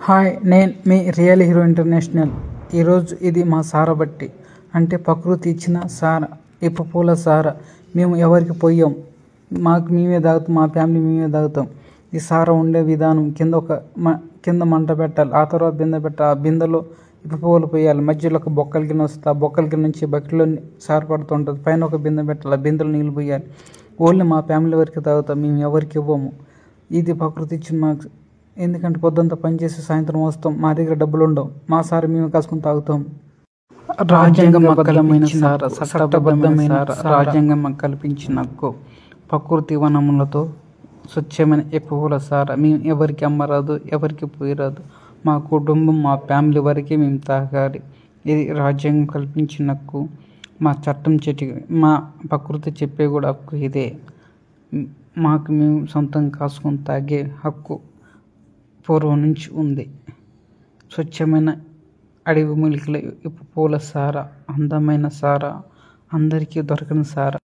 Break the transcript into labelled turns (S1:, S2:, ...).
S1: Hi, నేను మీ real hero international. ఈరోజు ఇది మా సారా బట్టి, అంటే ప్రకృతి ఇచ్చిన సారా, ఇప్పు పూల సారా. మేము ఎవరికి పోయాం, మాకు మేమే తాగుతాం, మా ఫ్యామిలీ మేమే తాగుతాం. ఈ సారా ఉండే విధానం కింద మంట పెట్టాలి, ఆ తర్వాత బిందె పెట్టాలి, ఆ బిందెలో ఇప్పు పువ్వులు పోయాలి, మధ్యలో ఒక బొక్కల గిన్నె వస్తుంది, ఆ బొక్కల గిన్నె నుంచి బకెట్లో సార పడుతుంటుంది, పైన ఒక బిందె పెట్టాలి, ఆ బిందెలో నీళ్ళు పోయాలి. ఓన్లీ మా ఫ్యామిలీ వరకు తాగుతాం, మేము ఎవరికి ఇవ్వము. ఇది ప్రకృతి ఇచ్చిన మాకు. ఎందుకంటే పొద్దుంతా పనిచేసి సాయంత్రం వస్తాం, మా దగ్గర డబ్బులు ఉండవు, మా సారి మేము కాసుకొని తాగుతాం. రాజ్యాంగం కల్పించిన సార, చట్టబద్ధమైన రాజ్యాంగం కల్పించిన హక్కు. ప్రకృతి వనములతో స్వచ్ఛమైన ఎక్కువల సార మేము ఎవరికి అమ్మరాదు, ఎవరికి పోయిరాదు. మా కుటుంబం, మా ఫ్యామిలీ వరకే మేము తాగాలి. ఇది రాజ్యాంగం కల్పించిన హక్కు. మా చట్టం మా ప్రకృతి చెప్పే కూడా హక్కు ఇదే. మాకు మేము సొంతంగా కాసుకొని తాగే హక్కు పూర్వం నుంచి ఉంది. స్వచ్ఛమైన అడవి మూలికల ఇప్పు పూల సార, అందమైన సార, అందరికీ దొరకని సార.